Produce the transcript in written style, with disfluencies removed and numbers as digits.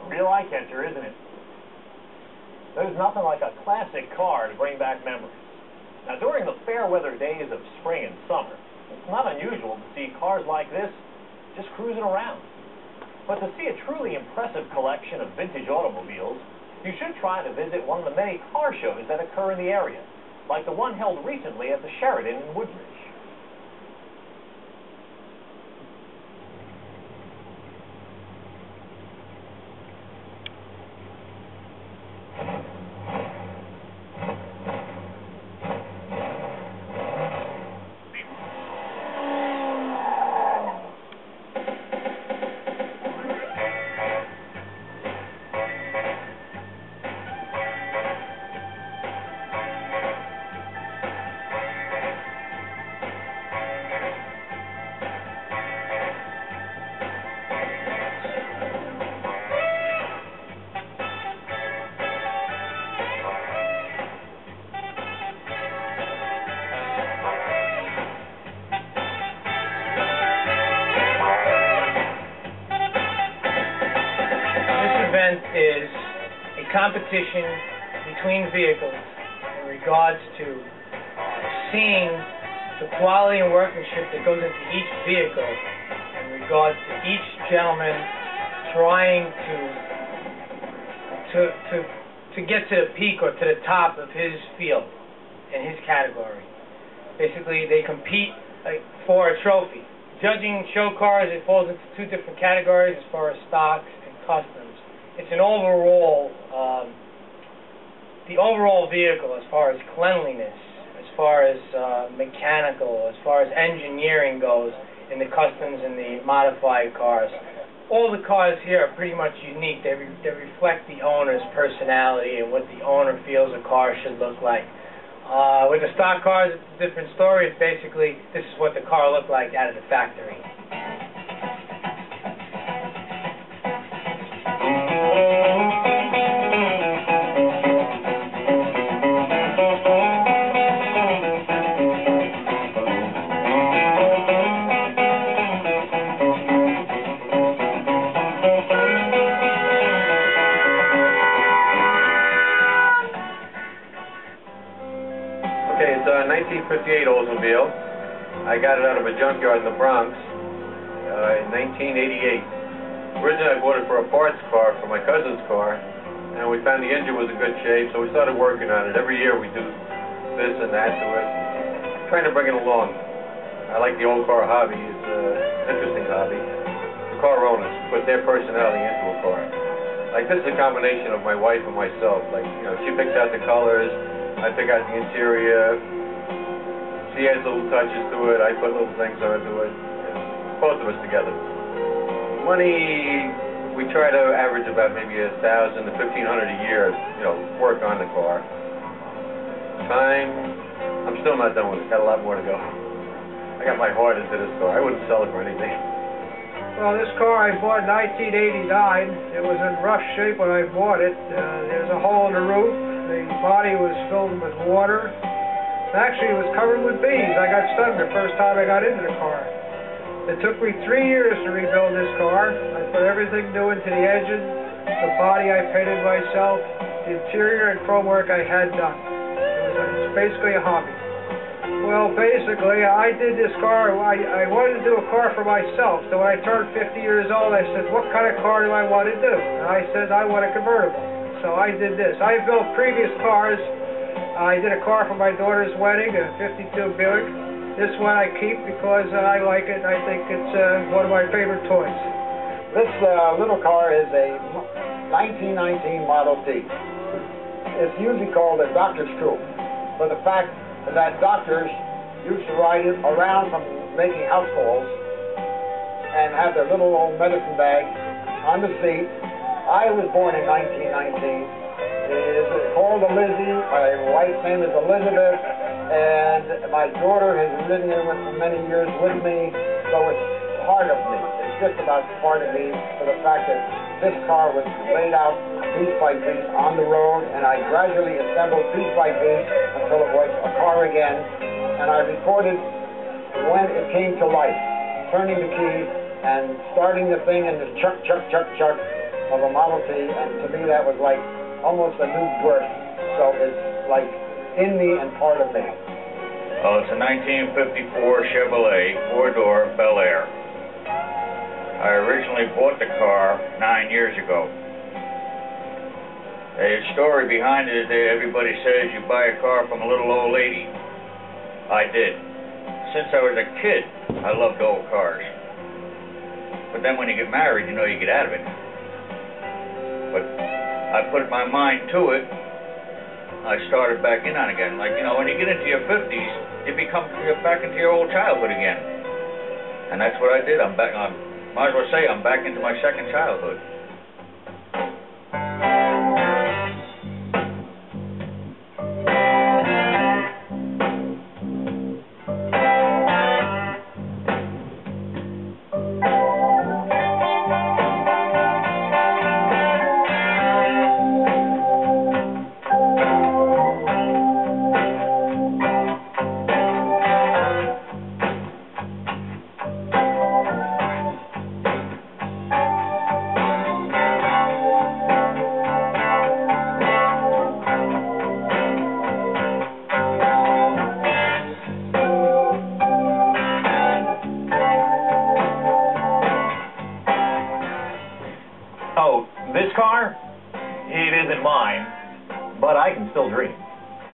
Real eye-catcher, isn't it? There's nothing like a classic car to bring back memories. Now, during the fair weather days of spring and summer, it's not unusual to see cars like this just cruising around. But to see a truly impressive collection of vintage automobiles, you should try to visit one of the many car shows that occur in the area, like the one held recently at the Sheraton in Woodbridge. Is a competition between vehicles in regards to seeing the quality and workmanship that goes into each vehicle, in regards to each gentleman trying to get to the peak or to the top of his field in his category. Basically, they compete for a trophy. Judging show cars, it falls into two different categories as far as stocks and customs. It's an overall, the overall vehicle as far as cleanliness, as far as mechanical, as far as engineering goes in the customs and the modified cars. All the cars here are pretty much unique. They reflect the owner's personality and what the owner feels a car should look like. With the stock cars, it's a different story. It's basically, this is what the car looked like out of the factory. Okay, it's a 1958 Oldsmobile. I got it out of a junkyard in the Bronx in 1988. Originally, I bought it for a parts car for my cousin's car, and we found the engine was in good shape, so we started working on it. Every year we do this and that to it, trying to bring it along. I like the old car hobby. It's an interesting hobby. The car owners put their personality into a car. Like, this is a combination of my wife and myself. Like, you know, she picks out the colors, I pick out the interior, she adds little touches to it, I put little things onto it. It's both of us together. Money, we try to average about maybe $1,000 to $1,500 a year, you know, work on the car. Time, I'm still not done with it, got a lot more to go. I got my heart into this car, I wouldn't sell it for anything. Well, this car I bought in 1989. It was in rough shape when I bought it. There's a hole in the roof. The body was filled with water. Actually, it was covered with bees. I got stung the first time I got into the car. It took me 3 years to rebuild this car. I put everything new into the engine. The body I painted myself. The interior and chrome work I had done. It's basically a hobby. Well, basically, I did this car. I wanted to do a car for myself. So when I turned 50 years old, I said, what kind of car do I want to do? And I said, I want a convertible. So I did this. I built previous cars. I did a car for my daughter's wedding, a 52 Buick. This one I keep because I like it. I think it's one of my favorite toys. This little car is a 1919 Model T. It's usually called a doctor's coupe, for the fact that doctors used to ride it around from making house calls and have their little old medicine bag on the seat. I was born in 1919. It is called a Lizzie. My wife's name is Elizabeth, and my daughter has ridden in for many years with me, so it's part of me. It's just about part of me for the fact that this car was laid out piece by piece on the road, and I gradually assembled piece by piece until it was a car again, and I recorded when it came to life, turning the key and starting the thing and the chuck, chuck, chuck, chuck, of a Model T, and to me that was like almost a new birth. So it's like in me and part of me. Oh, it's a 1954 Chevrolet 4-door Bel Air. I originally bought the car 9 years ago. The story behind it is that everybody says you buy a car from a little old lady. I did. Since I was a kid, I loved old cars. But then when you get married, you know you get out of it. But I put my mind to it. I started back in on again. Like, you know, when you get into your 50s, you're back into your old childhood again. And that's what I did. Might as well say I'm back into my second childhood. Oh, this car? It isn't mine, but I can still dream.